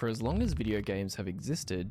For as long as video games have existed,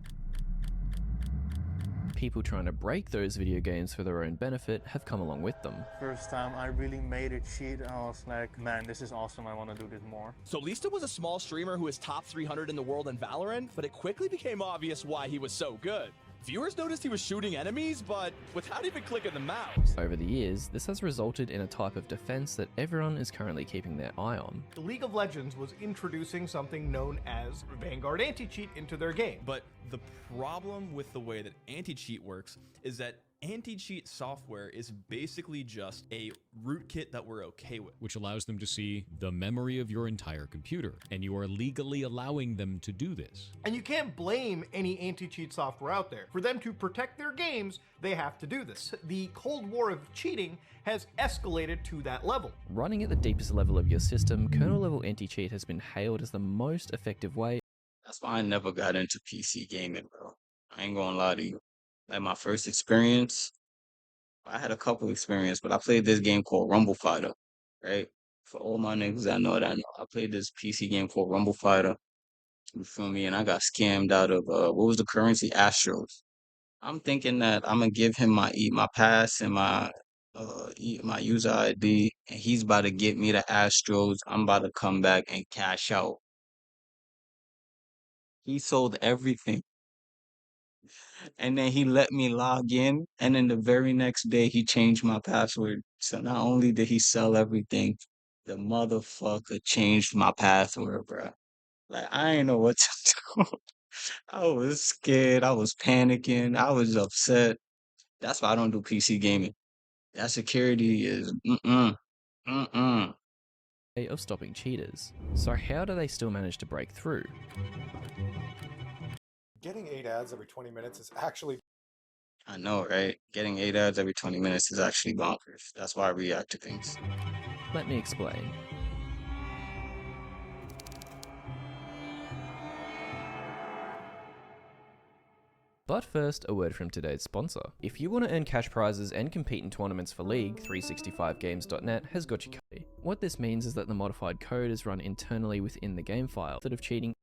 people trying to break those video games for their own benefit have come along with them. First time I really made a cheat and I was like, man, this is awesome, I want to do this more. So Lista was a small streamer who is top 300 in the world in Valorant, but it quickly became obvious why he was so good. Viewers noticed he was shooting enemies, but without even clicking the mouse. Over the years, this has resulted in a type of defense that everyone is currently keeping their eye on. League of Legends was introducing something known as Vanguard anti-cheat into their game. But the problem with the way that anti-cheat works is that anti-cheat software is basically just a rootkit that we're okay with, which allows them to see the memory of your entire computer, and you are legally allowing them to do this. And you can't blame any anti-cheat software out there. For them to protect their games, they have to do this. The Cold War of cheating has escalated to that level. Running at the deepest level of your system, kernel-level anti-cheat has been hailed as the most effective way. That's why I never got into PC gaming, bro. I ain't gonna lie to you. Like my first experience, I had a couple experiences, but I played this game called Rumble Fighter, right? For all my niggas that know, I played this PC game called Rumble Fighter. You feel me? And I got scammed out of what was the currency? Astros. I'm thinking that I'm gonna give him my pass and my user ID, and he's about to get me the Astros. I'm about to come back and cash out. He sold everything. And then he let me log in, and then the very next day he changed my password. So not only did he sell everything, the motherfucker changed my password, bro. Like I ain't know what to do. I was scared. I was panicking. I was upset. That's why I don't do PC gaming. That security is Of stopping cheaters. So how do they still manage to break through? Getting 8 ads every 20 minutes is actually... I know, right? Getting 8 ads every 20 minutes is actually bonkers. That's why I react to things. Let me explain. But first, a word from today's sponsor. If you want to earn cash prizes and compete in tournaments for League, 365games.net has got you covered. What this means is that the modified code is run internally within the game file. Instead of cheating.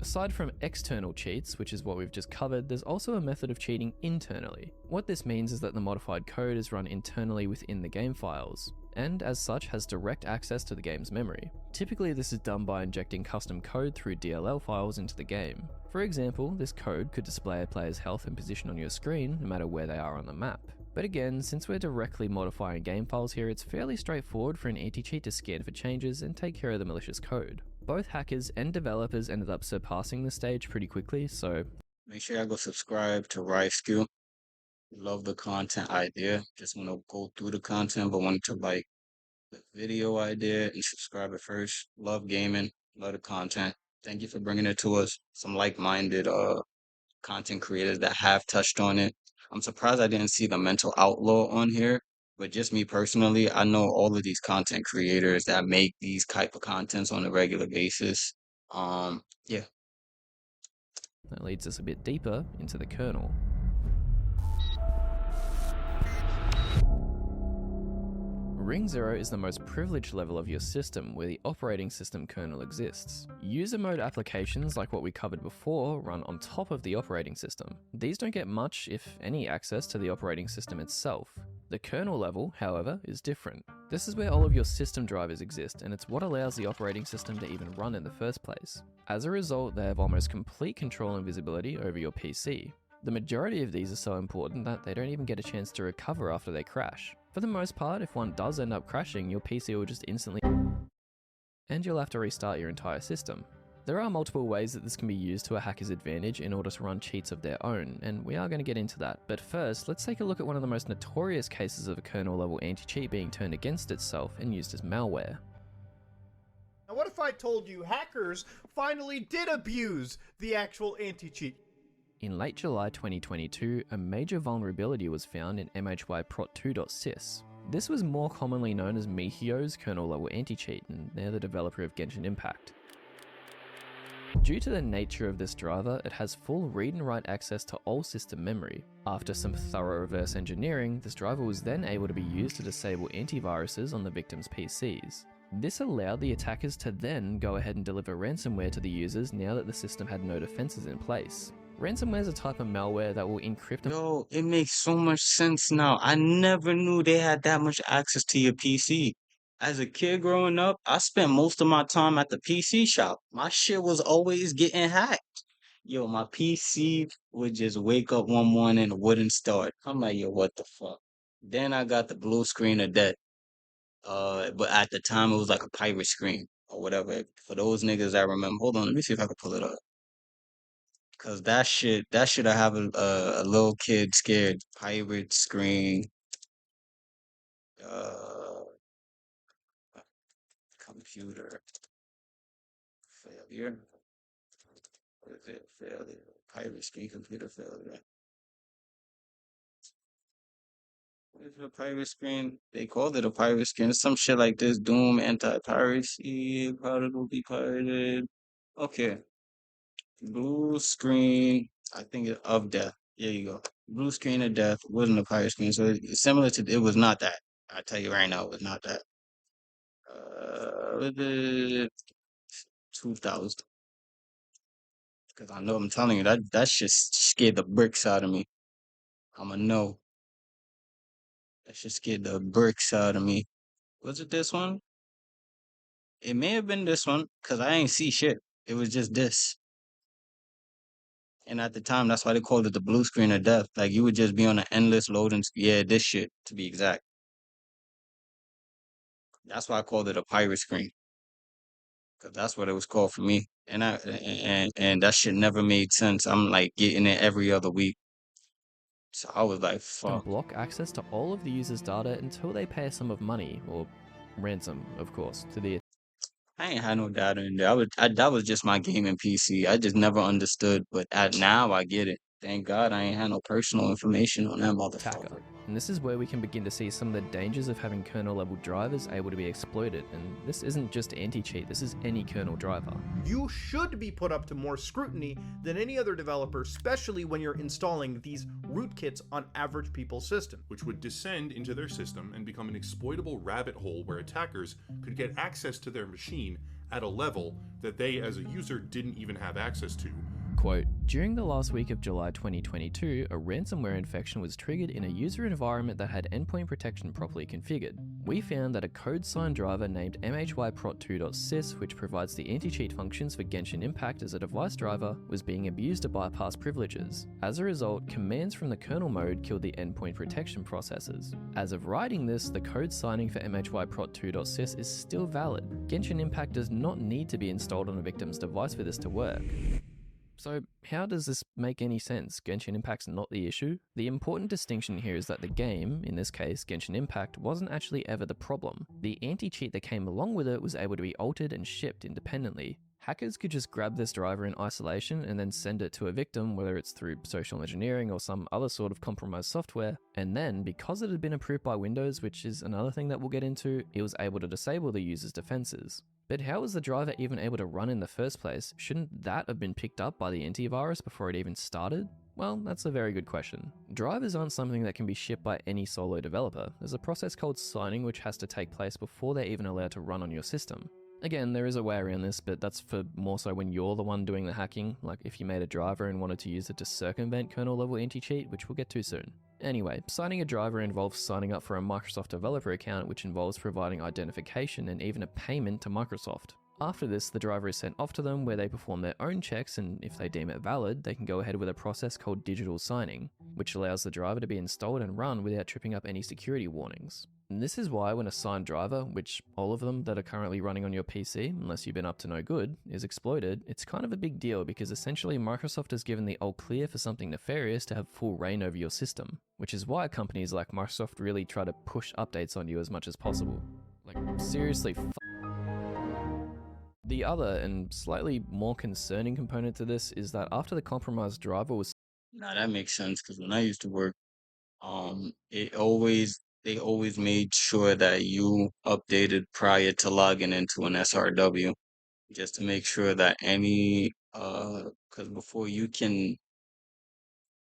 Aside from external cheats, which is what we've just covered, there's also a method of cheating internally. What this means is that the modified code is run internally within the game files, and as such has direct access to the game's memory. Typically this is done by injecting custom code through DLL files into the game. For example, this code could display a player's health and position on your screen no matter where they are on the map. But again, since we're directly modifying game files here, it's fairly straightforward for an anti-cheat to scan for changes and take care of the malicious code. Both hackers and developers ended up surpassing this stage pretty quickly, so make sure y'all go subscribe to RiseSkill. Love the content idea. Just want to go through the content, but wanted to like the video idea and subscribe at first. Love gaming, love the content. Thank you for bringing it to us. Some like-minded content creators that have touched on it. I'm surprised I didn't see the mental outlaw on here, but just me personally, I know all of these content creators that make these type of contents on a regular basis. Yeah. That leads us a bit deeper into the kernel. Ring 0 is the most privileged level of your system where the operating system kernel exists. User mode applications like what we covered before run on top of the operating system. These don't get much, if any, access to the operating system itself. The kernel level, however, is different. This is where all of your system drivers exist, and it's what allows the operating system to even run in the first place. As a result, they have almost complete control and visibility over your PC. The majority of these are so important that they don't even get a chance to recover after they crash. For the most part, if one does end up crashing, your PC will just instantly and you'll have to restart your entire system. There are multiple ways that this can be used to a hacker's advantage in order to run cheats of their own, and we are going to get into that. But first, let's take a look at one of the most notorious cases of a kernel-level anti-cheat being turned against itself and used as malware. Now what if I told you hackers finally did abuse the actual anti-cheat? In late July 2022, a major vulnerability was found in MHYprot2.sys. This was more commonly known as Mihio's kernel-level anti-cheat, and they're the developer of Genshin Impact. Due to the nature of this driver, it has full read and write access to all system memory. After some thorough reverse engineering, this driver was then able to be used to disable antiviruses on the victim's PCs. This allowed the attackers to then go ahead and deliver ransomware to the users now that the system had no defenses in place. Ransomware is a type of malware that will encrypt a Yo, it makes so much sense now. I never knew they had that much access to your PC. As a kid growing up, I spent most of my time at the PC shop. My shit was always getting hacked. Yo, my PC would just wake up one morning and it wouldn't start. I'm like, yo, what the fuck? Then I got the blue screen of death. But at the time it was like a pirate screen or whatever. For those niggas that remember, hold on, let me see if I can pull it up. Cause that should have a little kid scared. Pirate screen, uh, computer failure. What is it? Failure. Pirate screen, computer failure. What is a pirate screen? They called it a pirate screen. Some shit like this. Doom, anti-piracy, product will be pirated. Okay. Blue screen, I think of death. There you go. Blue screen of death wasn't a pirate screen, so it's similar to. It was not that. I tell you right now, it was not that. The 2000. Because I know I'm telling you that shit scared the bricks out of me. I'ma know. That shit scared the bricks out of me. Was it this one? It may have been this one, cause I ain't see shit. It was just this. And at the time, that's why they called it the blue screen of death. Like you would just be on an endless loading. Yeah, this shit to be exact. That's why I called it a pirate screen, cause that's what it was called for me. And that shit never made sense. I'm like getting it every other week, so I was like, fuck. block access to all of the user's data until they pay a sum of money, or ransom, of course, to the I ain't had no data in there. That was just my gaming PC. I just never understood, but now I get it. Thank God I ain't had no personal information on that attacker. motherfucker. And this is where we can begin to see some of the dangers of having kernel-level drivers able to be exploited. And this isn't just anti-cheat, this is any kernel driver. You should be put up to more scrutiny than any other developer, especially when you're installing these rootkits on average people's systems. Which would descend into their system and become an exploitable rabbit hole where attackers could get access to their machine at a level that they as a user didn't even have access to. Quote, during the last week of July 2022, a ransomware infection was triggered in a user environment that had endpoint protection properly configured. We found that a code sign driver named mhyprot2.sys, which provides the anti-cheat functions for Genshin Impact as a device driver, was being abused to bypass privileges. As a result, commands from the kernel mode killed the endpoint protection processes. As of writing this, the code signing for mhyprot2.sys is still valid. Genshin Impact does not need to be installed on a victim's device for this to work. So how does this make any sense? Genshin Impact's not the issue? The important distinction here is that the game, in this case Genshin Impact, wasn't actually ever the problem. The anti-cheat that came along with it was able to be altered and shipped independently. Hackers could just grab this driver in isolation and then send it to a victim, whether it's through social engineering or some other sort of compromised software, and then, because it had been approved by Windows, which is another thing that we'll get into, it was able to disable the user's defenses. But how was the driver even able to run in the first place? Shouldn't that have been picked up by the antivirus before it even started? Well, that's a very good question. Drivers aren't something that can be shipped by any solo developer. There's a process called signing which has to take place before they're even allowed to run on your system. Again, there is a way around this, but that's for more so when you're the one doing the hacking, like if you made a driver and wanted to use it to circumvent kernel-level anti-cheat, which we'll get to soon. Anyway, signing a driver involves signing up for a Microsoft developer account, which involves providing identification and even a payment to Microsoft. After this, the driver is sent off to them where they perform their own checks, and if they deem it valid, they can go ahead with a process called digital signing, which allows the driver to be installed and run without tripping up any security warnings. And this is why when a signed driver, which all of them that are currently running on your PC, unless you've been up to no good, is exploited, it's kind of a big deal because essentially Microsoft has given the all clear for something nefarious to have full reign over your system, which is why companies like Microsoft really try to push updates on you as much as possible. Like, seriously, The other and slightly more concerning component to this is that after the compromised driver was Now that makes sense because when I used to work, they always made sure that you updated prior to logging into an SRW, just to make sure that because before you can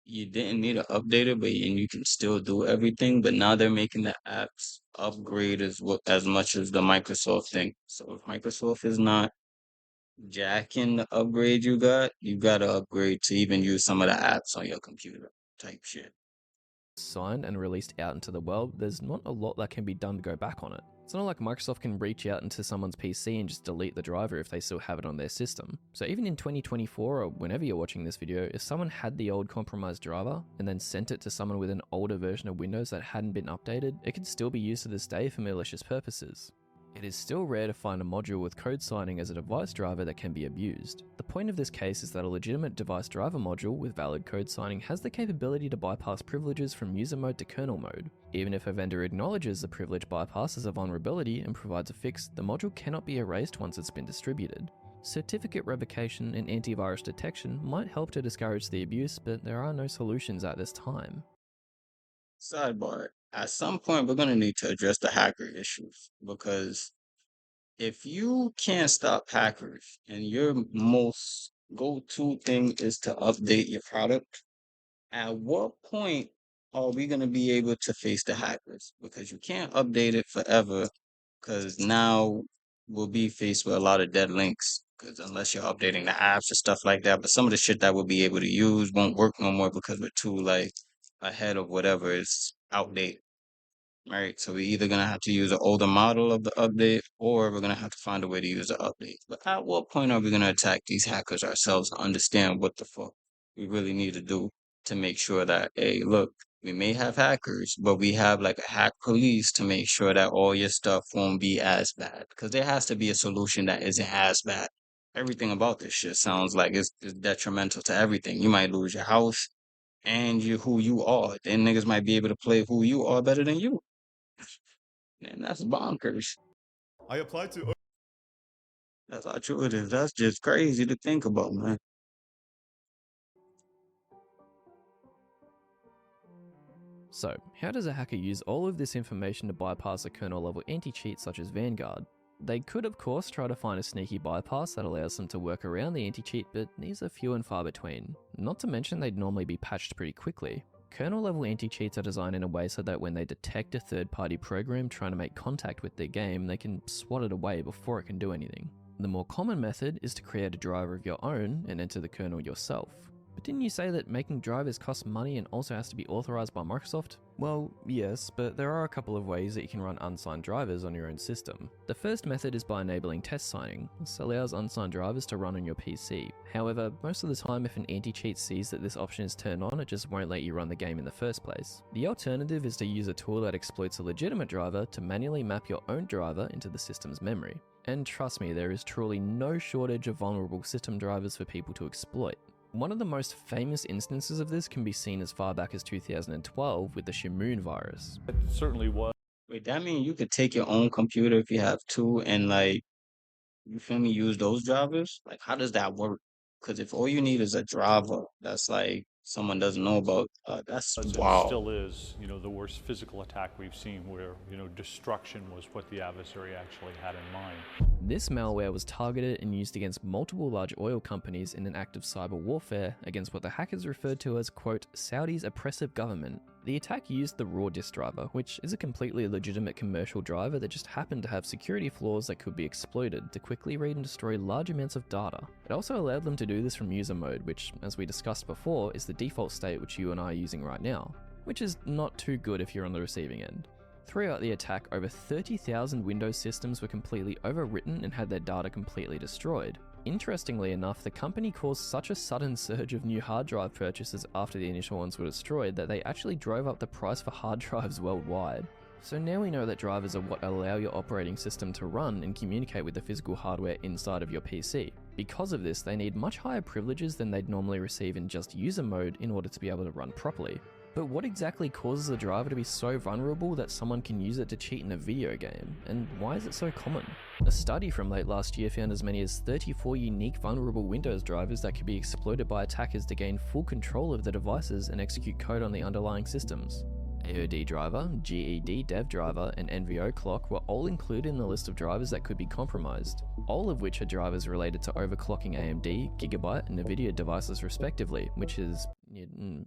you didn't need to update it, but and you can still do everything. But now they're making the apps upgrade as much as the Microsoft thing. So if Microsoft is not jacking the upgrade you gotta upgrade to even use some of the apps on your computer type shit. Signed and released out into the world, there's not a lot that can be done to go back on it. It's not like Microsoft can reach out into someone's PC and just delete the driver if they still have it on their system. So even in 2024 or whenever you're watching this video, if someone had the old compromised driver and then sent it to someone with an older version of Windows that hadn't been updated, it could still be used to this day for malicious purposes. It is still rare to find a module with code signing as a device driver that can be abused. The point of this case is that a legitimate device driver module with valid code signing has the capability to bypass privileges from user mode to kernel mode. Even if a vendor acknowledges the privilege bypass as a vulnerability and provides a fix, the module cannot be erased once it's been distributed. Certificate revocation and antivirus detection might help to discourage the abuse, but there are no solutions at this time. Sidebar. At some point, we're going to need to address the hacker issues because if you can't stop hackers and your most go-to thing is to update your product, at what point are we going to be able to face the hackers? Because you can't update it forever because now we'll be faced with a lot of dead links because unless you're updating the apps or stuff like that, but some of the shit that we'll be able to use won't work no more because we're too like ahead of whatever is outdated. Right, so we're either gonna have to use an older model of the update, or we're gonna have to find a way to use the update. But at what point are we gonna attack these hackers ourselves and understand what the fuck we really need to do to make sure that, hey, look, we may have hackers, but we have like a hack police to make sure that all your stuff won't be as bad. Because there has to be a solution that isn't as bad. Everything about this shit sounds like it's detrimental to everything. You might lose your house and who you are. Then niggas might be able to play who you are better than you. Man, that's bonkers. I applied to. That's how true it is. That's just crazy to think about, man. So, how does a hacker use all of this information to bypass a kernel-level anti-cheat such as Vanguard? They could of course try to find a sneaky bypass that allows them to work around the anti-cheat, but these are few and far between. Not to mention they'd normally be patched pretty quickly. Kernel-level anti-cheats are designed in a way so that when they detect a third-party program trying to make contact with their game, they can swat it away before it can do anything. The more common method is to create a driver of your own and enter the kernel yourself. But didn't you say that making drivers costs money and also has to be authorized by Microsoft? Well, yes, but there are a couple of ways that you can run unsigned drivers on your own system. The first method is by enabling test signing. This allows unsigned drivers to run on your PC. However, most of the time if an anti-cheat sees that this option is turned on, it just won't let you run the game in the first place. The alternative is to use a tool that exploits a legitimate driver to manually map your own driver into the system's memory. And trust me, there is truly no shortage of vulnerable system drivers for people to exploit. One of the most famous instances of this can be seen as far back as 2012 with the Shamoon virus. It certainly was. Wait, that means you could take your own computer if you have two and like, you feel me, use those drivers? Like, how does that work? Because if all you need is a driver that's like someone doesn't know about, that's wow. It still is, the worst physical attack we've seen where, destruction was what the adversary actually had in mind. This malware was targeted and used against multiple large oil companies in an act of cyber warfare against what the hackers referred to as, quote, Saudi's oppressive government. The attack used the raw disk driver, which is a completely legitimate commercial driver that just happened to have security flaws that could be exploited to quickly read and destroy large amounts of data. It also allowed them to do this from user mode, which, as we discussed before, is the default state which you and I are using right now, which is not too good if you're on the receiving end. Throughout the attack, over 30,000 Windows systems were completely overwritten and had their data completely destroyed. Interestingly enough, the company caused such a sudden surge of new hard drive purchases after the initial ones were destroyed that they actually drove up the price for hard drives worldwide. So now we know that drivers are what allow your operating system to run and communicate with the physical hardware inside of your PC. Because of this, they need much higher privileges than they'd normally receive in just user mode in order to be able to run properly. But what exactly causes a driver to be so vulnerable that someone can use it to cheat in a video game? And why is it so common? A study from late last year found as many as 34 unique vulnerable Windows drivers that could be exploited by attackers to gain full control of the devices and execute code on the underlying systems. AOD driver, GED dev driver, and NVO clock were all included in the list of drivers that could be compromised, all of which are drivers related to overclocking AMD, Gigabyte, and Nvidia devices respectively, which is,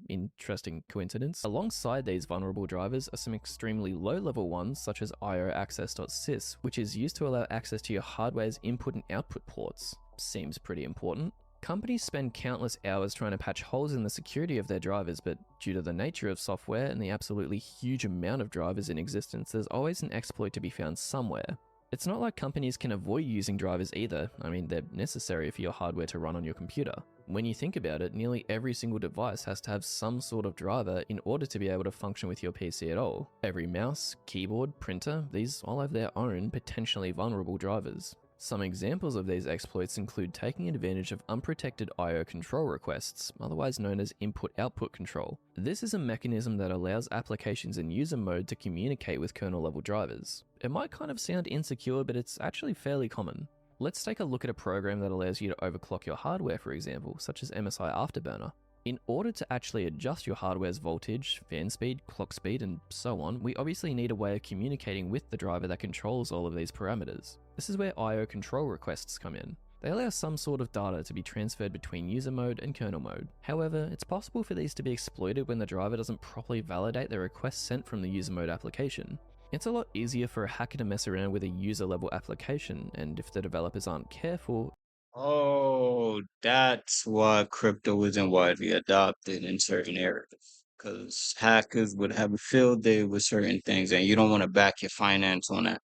Interesting coincidence. Alongside these vulnerable drivers are some extremely low-level ones such as ioaccess.sys, which is used to allow access to your hardware's input and output ports. Seems pretty important. Companies spend countless hours trying to patch holes in the security of their drivers, but due to the nature of software and the absolutely huge amount of drivers in existence, there's always an exploit to be found somewhere. It's not like companies can avoid using drivers either. I mean, they're necessary for your hardware to run on your computer. When you think about it, nearly every single device has to have some sort of driver in order to be able to function with your PC at all. Every mouse, keyboard, printer, these all have their own potentially vulnerable drivers. Some examples of these exploits include taking advantage of unprotected I/O control requests, otherwise known as input-output control. This is a mechanism that allows applications in user mode to communicate with kernel-level drivers. It might kind of sound insecure, but it's actually fairly common. Let's take a look at a program that allows you to overclock your hardware, for example, such as MSI Afterburner. In order to actually adjust your hardware's voltage, fan speed, clock speed, and so on, we obviously need a way of communicating with the driver that controls all of these parameters. This is where I/O control requests come in. They allow some sort of data to be transferred between user mode and kernel mode. However, it's possible for these to be exploited when the driver doesn't properly validate the request sent from the user mode application. It's a lot easier for a hacker to mess around with a user level application, and if the developers aren't careful, Oh, that's why crypto isn't widely adopted in certain areas. Because hackers would have a field day with certain things, and you don't want to back your finance on that.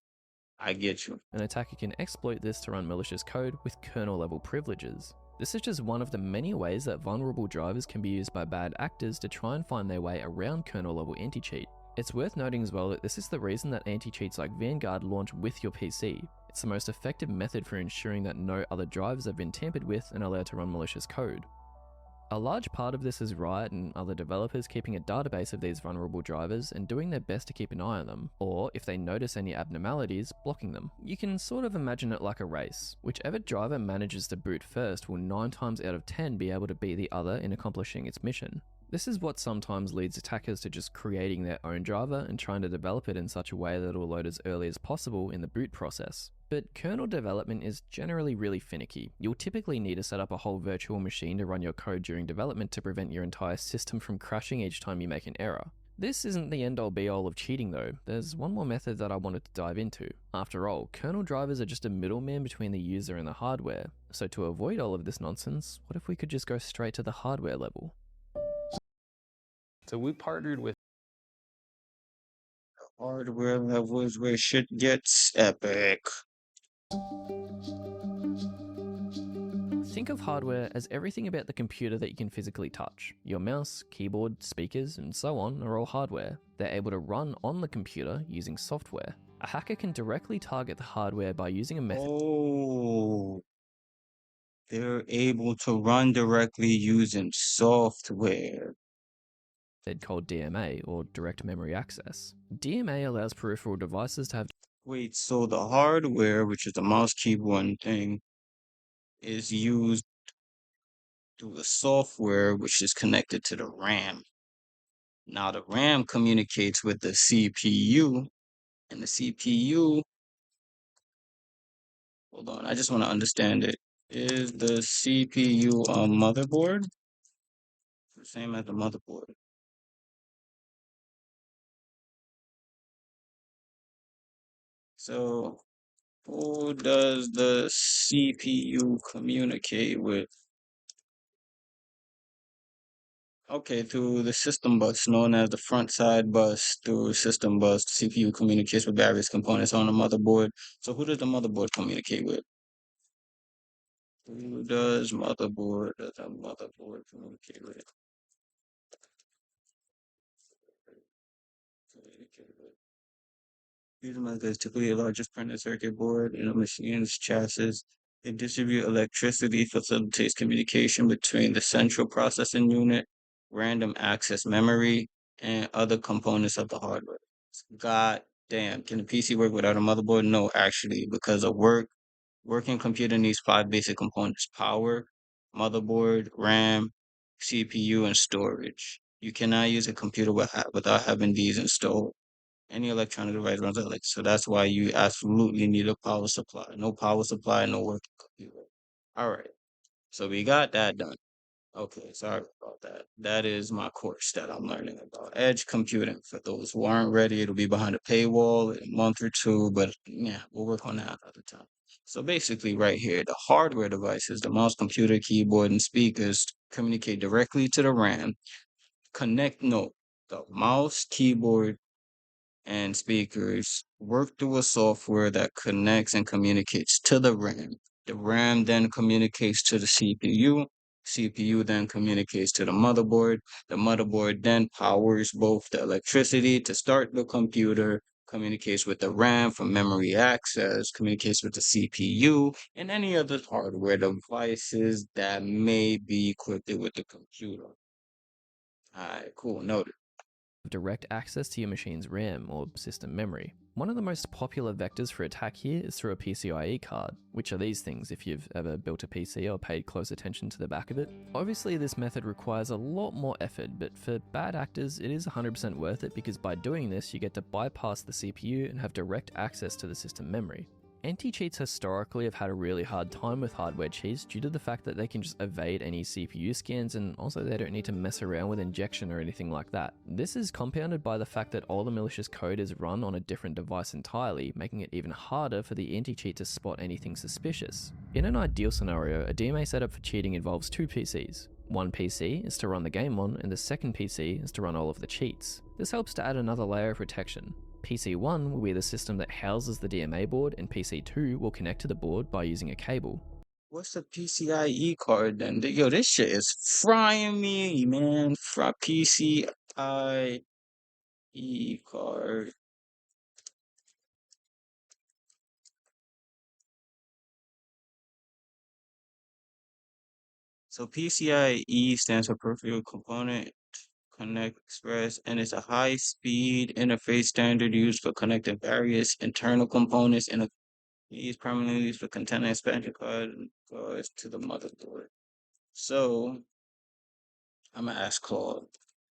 I get you. an attacker can exploit this to run malicious code with kernel level privileges. This is just one of the many ways that vulnerable drivers can be used by bad actors to try and find their way around kernel level anti-cheat. It's worth noting as well that this is the reason that anti-cheats like Vanguard launch with your PC. It's the most effective method for ensuring that no other drivers have been tampered with and allowed to run malicious code. A large part of this is Riot and other developers keeping a database of these vulnerable drivers and doing their best to keep an eye on them, or if they notice any abnormalities, blocking them. You can sort of imagine it like a race. Whichever driver manages to boot first will 9 times out of 10 be able to beat the other in accomplishing its mission. This is what sometimes leads attackers to just creating their own driver and trying to develop it in such a way that it will load as early as possible in the boot process. But kernel development is generally really finicky. You'll typically need to set up a whole virtual machine to run your code during development to prevent your entire system from crashing each time you make an error. This isn't the end all be all of cheating though. There's one more method that I wanted to dive into. After all, kernel drivers are just a middleman between the user and the hardware. So to avoid all of this nonsense, what if we could just go straight to the hardware level? So we partnered with Hardware levels where shit gets epic. Think of hardware as everything about the computer that you can physically touch. Your mouse, keyboard, speakers, and so on are all hardware. They're able to run on the computer using software. A hacker can directly target the hardware by using a method They're able to run directly using software. called DMA, or direct memory access. DMA allows peripheral devices to have Wait, so the hardware, which is the mouse, keyboard, and thing, is used through the software, which is connected to the RAM. Now, the RAM communicates with the CPU, and the CPU, hold on, I just want to understand it. Is the CPU a motherboard? The same as the motherboard. So, who does the CPU communicate with? Okay, through the system bus, known as the front side bus. Through system bus, the CPU communicates with various components on the motherboard. So who does the motherboard communicate with? Who does the motherboard communicate with? These methods typically the largest printed circuit board in a machine's chassis. They distribute electricity, facilitates communication between the central processing unit, random access memory, and other components of the hardware. God damn, can the PC work without a motherboard? No, actually, because a working computer needs 5 basic components: power, motherboard, RAM, CPU, and storage. You cannot use a computer without having these installed. Any electronic device runs on electricity, so that's why you absolutely need a power supply. No power supply, no working computer. All right, so we got that done. Okay, sorry about that. That is my course that I'm learning about edge computing. For those who aren't ready, it'll be behind a paywall in a month or two, but yeah, we'll work on that another time. So basically, right here, the hardware devices, the mouse, computer, keyboard, and speakers communicate directly to the RAM. The mouse, keyboard, and speakers work through a software that connects and communicates to the RAM. The RAM then communicates to the CPU. CPU then communicates to the motherboard. The motherboard then powers both the electricity to start the computer, communicates with the RAM for memory access, communicates with the CPU, and any other hardware devices that may be equipped with the computer. Alright, cool, noted. Direct access to your machine's RAM or system memory. One of the most popular vectors for attack here is through a PCIe card, which are these things if you've ever built a PC or paid close attention to the back of it. Obviously this method requires a lot more effort, but for bad actors it is 100% worth it because by doing this you get to bypass the CPU and have direct access to the system memory. Anti-cheats historically have had a really hard time with hardware cheats due to the fact that they can just evade any CPU scans, and also they don't need to mess around with injection or anything like that. This is compounded by the fact that all the malicious code is run on a different device entirely, making it even harder for the anti-cheat to spot anything suspicious. In an ideal scenario, a DMA setup for cheating involves two PCs. One PC is to run the game on, and the second PC is to run all of the cheats. This helps to add another layer of protection. PC1 will be the system that houses the DMA board, and PC2 will connect to the board by using a cable. What's the PCIe card then? Yo, this shit is frying me, man. PCIe card. So PCIe stands for Peripheral Component Connect Express, and it's a high-speed interface standard used for connecting various internal components and is primarily used for content expansion cards to the motherboard. So I'm gonna ask Claude,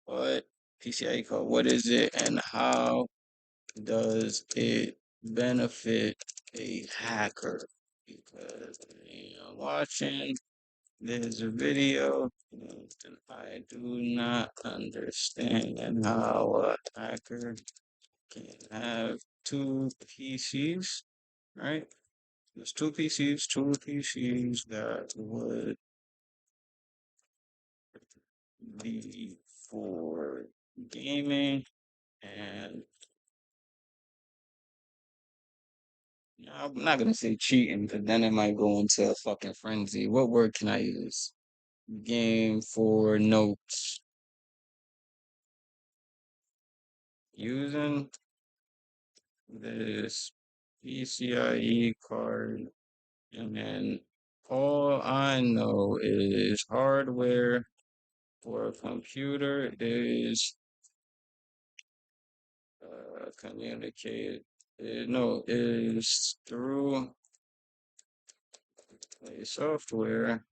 what PCIe card? What is it, and how does it benefit a hacker? Because watching this video, and I do not understand how a hacker can have two PCs, right? There's two PCs that would be for gaming and I'm not gonna say cheating, but then it might go into a fucking frenzy. What word can I use? Game for notes. Using this PCIe card, and then all I know is hardware for a computer is communicate. No, is through a software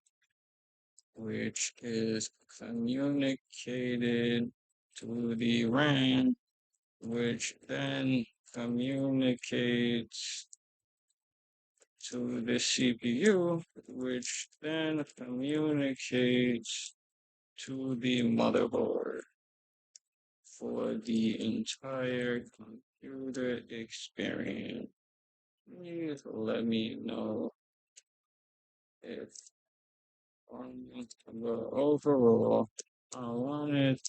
which is communicated to the RAM, which then communicates to the CPU, which then communicates to the motherboard for the entire computer experience. Please let me know if overall, I wanted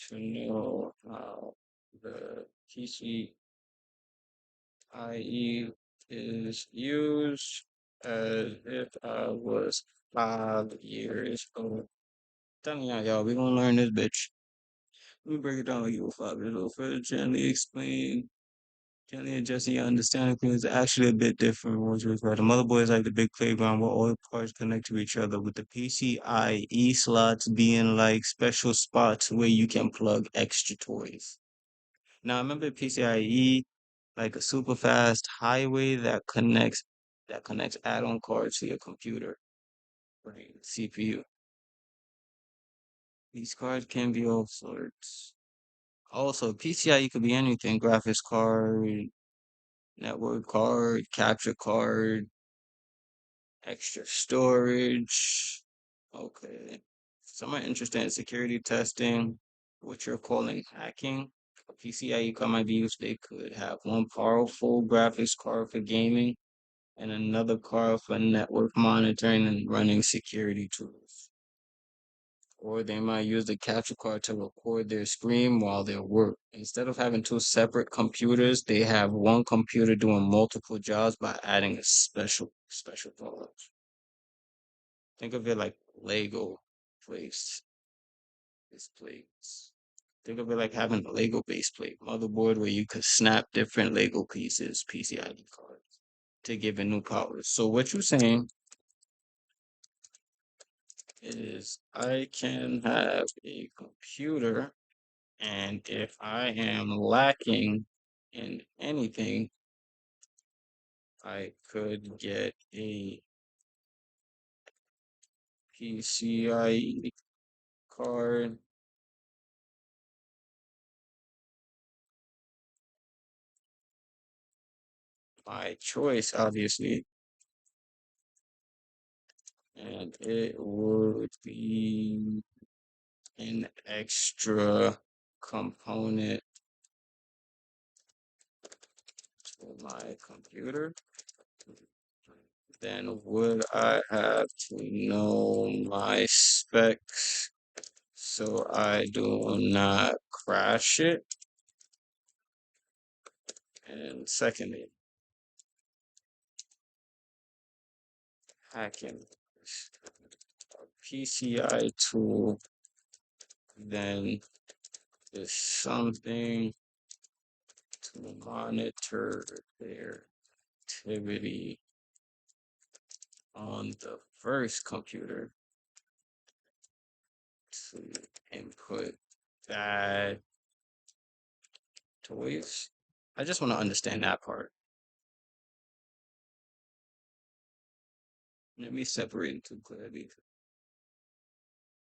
to know how the PCIe is used as if I was 5 years old. Telling y'all, we gonna learn this bitch. Let me break it down like you were 5 years old. Further gently explain. Gently adjusting your understanding is actually a bit different from what's required. The motherboard is like the big playground where all the parts connect to each other, with the PCIe slots being like special spots where you can plug extra toys. Now, remember PCIe, like a super fast highway that connects add-on cards to your computer, right? CPU. These cards can be all sorts. Also, PCIe could be anything: graphics card, network card, capture card, extra storage. Okay. Some are interested in security testing, what you're calling hacking. A PCIe card might be used. They could have one powerful graphics card for gaming and another card for network monitoring and running security tools. Or they might use the capture card to record their screen while they work. Instead of having two separate computers, they have one computer doing multiple jobs by adding a special parts. Think of it like Lego plates. These plates. Think of it like having a Lego base plate motherboard where you could snap different Lego pieces, PCIe cards, to give it new powers. So what you're saying is I can have a computer, and if I am lacking in anything, I could get a PCIe card. My choice, obviously, and it would be an extra component to my computer. Then would I have to know my specs so I do not crash it? And secondly, hacking a PCI tool then is something to monitor their activity on the first computer to input bad toys. I just want to understand that part. Let me separate it too clearly.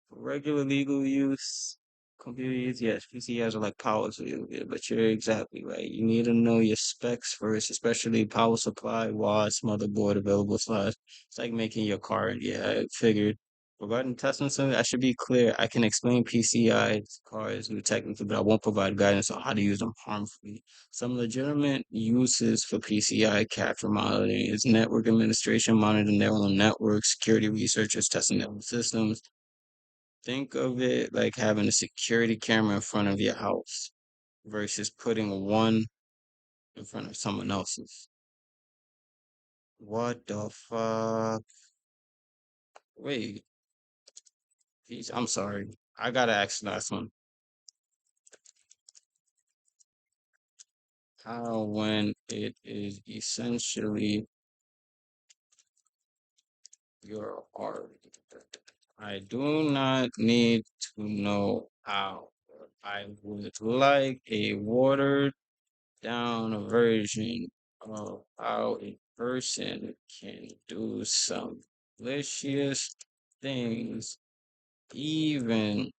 For regular legal use, computer use, yes, PCIs are like power tools, but you're exactly right. You need to know your specs first, especially power supply, watts, motherboard, available slots. It's like making your car, yeah, I figured. Regarding testing something, I should be clear. I can explain PCI cards technically, but I won't provide guidance on how to use them harmfully. Some legitimate uses for PCI capture monitoring is network administration, monitoring their own network, security researchers testing their own systems. Think of it like having a security camera in front of your house versus putting one in front of someone else's. What the fuck? Wait. I'm sorry. I gotta ask the last one. How when it is essentially your art? I do not need to know how. I would like a watered down version of how a person can do some malicious things even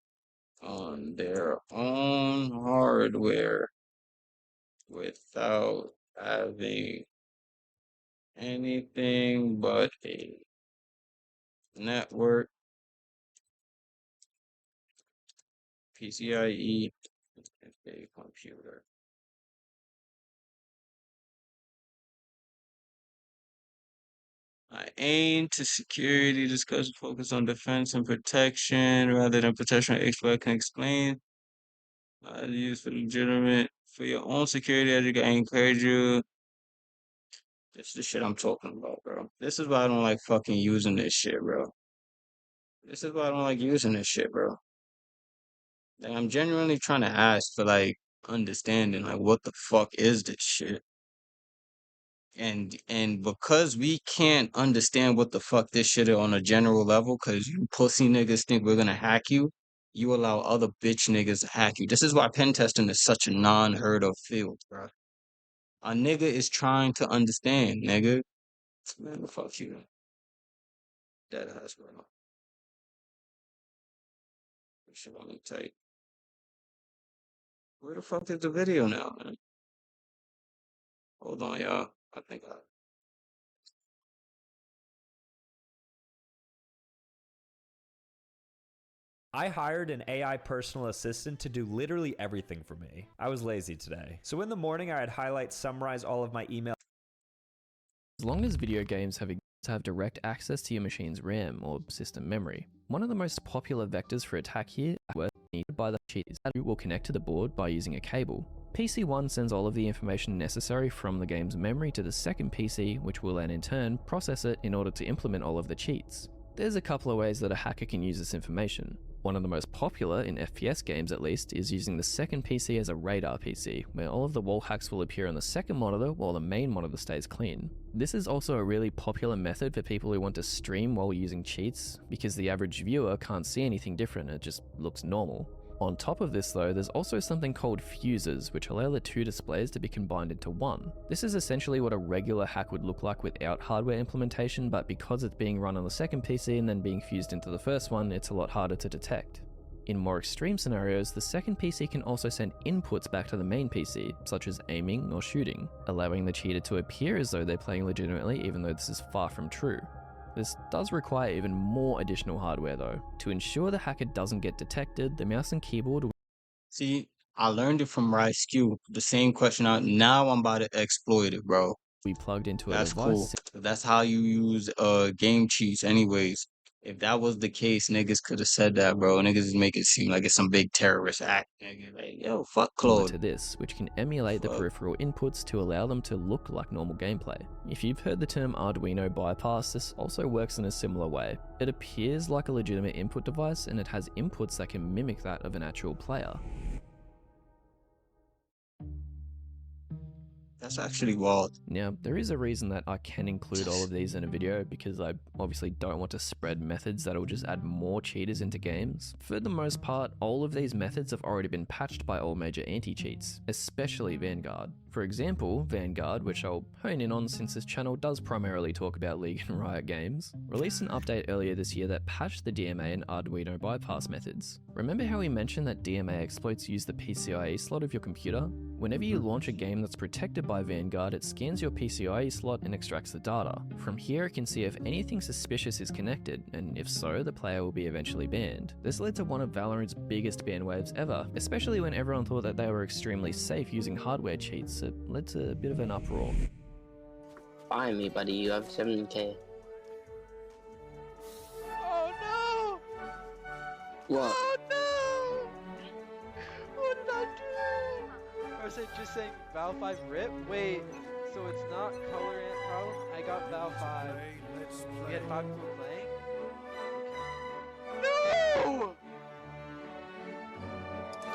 on their own hardware without having anything but a network, PCIe, and a computer. I aim to security discussion focus on defense and protection rather than protection. Expert can explain. I use for legitimate for your own security. I encourage you. This is the shit I'm talking about, bro. This is why I don't like fucking using this shit, bro. This is why I don't like using this shit, bro. Like, I'm genuinely trying to ask for like understanding, like what the fuck is this shit? And because we can't understand what the fuck this shit is on a general level, cause you pussy niggas think we're gonna hack you, you allow other bitch niggas to hack you. This is why pen testing is such a non-heard of field, bro. A nigga is trying to understand, nigga. Man, the fuck you. That has bro. Shit on me tight. Where the fuck is the video now, man? Hold on, y'all. I think I I hired an AI personal assistant to do literally everything for me. I was lazy today. So in the morning, I'd highlight, summarize all of my email. As long as video games have direct access to your machine's RAM or system memory. One of the most popular vectors for attack here are needed by the cheaters that will connect to the board by using a cable. PC1 sends all of the information necessary from the game's memory to the second PC, which will then in turn process it in order to implement all of the cheats. There's a couple of ways that a hacker can use this information. One of the most popular, in FPS games at least, is using the second PC as a radar PC, where all of the wall hacks will appear on the second monitor while the main monitor stays clean. This is also a really popular method for people who want to stream while using cheats, because the average viewer can't see anything different, it just looks normal. On top of this though, there's also something called fuses, which allow the two displays to be combined into one. This is essentially what a regular hack would look like without hardware implementation, but because it's being run on the second PC and then being fused into the first one, it's a lot harder to detect. In more extreme scenarios, the second PC can also send inputs back to the main PC, such as aiming or shooting, allowing the cheater to appear as though they're playing legitimately, even though this is far from true. This does require even more additional hardware though. To ensure the hacker doesn't get detected, the mouse and keyboard will... See, I learned it from RiceQ. The same question out. Now I'm about to exploit it, bro. be plugged into a That's device. cool. That's how you use game cheats anyways. If that was the case, niggas could have said that, bro. Niggas is making it seem like it's some big terrorist act. Nigga. Like, yo, fuck Claude. To this, which can emulate the peripheral inputs to allow them to look like normal gameplay. If you've heard the term Arduino bypass, this also works in a similar way. It appears like a legitimate input device, and it has inputs that can mimic that of an actual player. That's actually wild. Now, there is a reason that I can include all of these in a video, because I obviously don't want to spread methods that will just add more cheaters into games. For the most part, all of these methods have already been patched by all major anti-cheats, especially Vanguard. For example, Vanguard, which I'll hone in on since this channel does primarily talk about League and Riot games, released an update earlier this year that patched the DMA and Arduino bypass methods. Remember how we mentioned that DMA exploits use the PCIe slot of your computer? Whenever you launch a game that's protected by Vanguard, it scans your PCIe slot and extracts the data. From here it can see if anything suspicious is connected, and if so, the player will be eventually banned. This led to one of Valorant's biggest ban waves ever, especially when everyone thought that they were extremely safe using hardware cheats. It led to a bit of an uproar. Find me, buddy, you have 7k. Oh no! What? Oh no! What did I do? Or is it just saying Val 5 rip? Wait, so it's not color ant problem? I got Val 5. We had 5 people playing? No!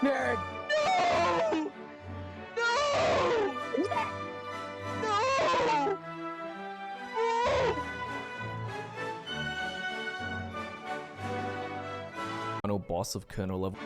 Nerd! No! No! No! Final boss of kernel-level.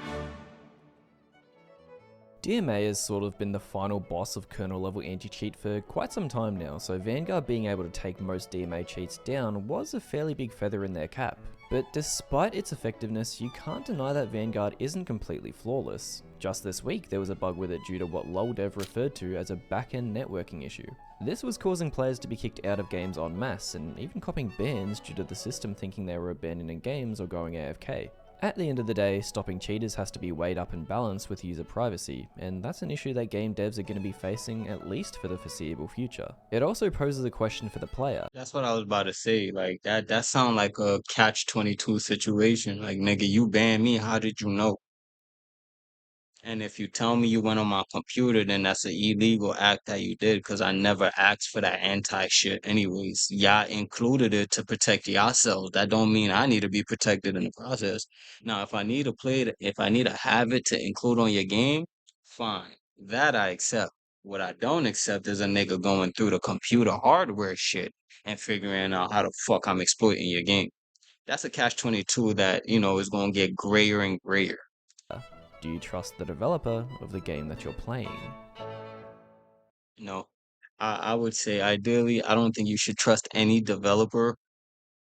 DMA has sort of been the final boss of kernel-level anti-cheat for quite some time now, so Vanguard being able to take most DMA cheats down was a fairly big feather in their cap. But despite its effectiveness, you can't deny that Vanguard isn't completely flawless. Just this week, there was a bug with it due to what LolDev referred to as a back-end networking issue. This was causing players to be kicked out of games en masse, and even copping bans due to the system thinking they were abandoning games or going AFK. At the end of the day, stopping cheaters has to be weighed up and balanced with user privacy, and that's an issue that game devs are going to be facing at least for the foreseeable future. It also poses a question for the player. That's what I was about to say. Like that sound like a catch-22 situation. Like, nigga, you banned me, how did you know? And if you tell me you went on my computer, then that's an illegal act that you did, because I never asked for that anti-shit anyways. Y'all included it to protect yourselves. That don't mean I need to be protected in the process. Now, if I need to play it, if I need to have it to include on your game, fine. That I accept. What I don't accept is a nigga going through the computer hardware shit and figuring out how the fuck I'm exploiting your game. That's a catch-22 that, you know, is going to get grayer and grayer. Do you trust the developer of the game that you're playing? No, I would say ideally, I don't think you should trust any developer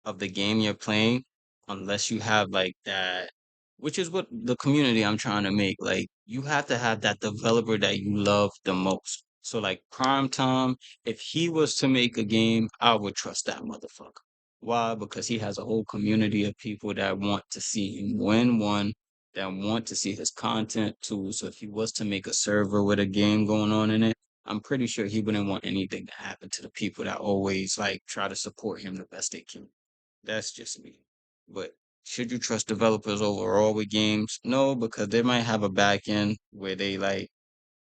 of the game you're playing unless you have like that, which is what the community I'm trying to make. Like, you have to have that developer that you love the most. So like Prime Time, if he was to make a game, I would trust that motherfucker. Why? Because he has a whole community of people that want to see him win one, that want to see his content too. So if he was to make a server with a game going on in it, I'm pretty sure he wouldn't want anything to happen to the people that always like try to support him the best they can. That's just me. But should you trust developers overall with games? No, because they might have a back end where they like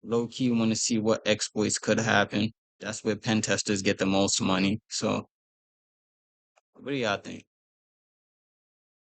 low key want to see what exploits could happen. That's where pen testers get the most money. So what do y'all think?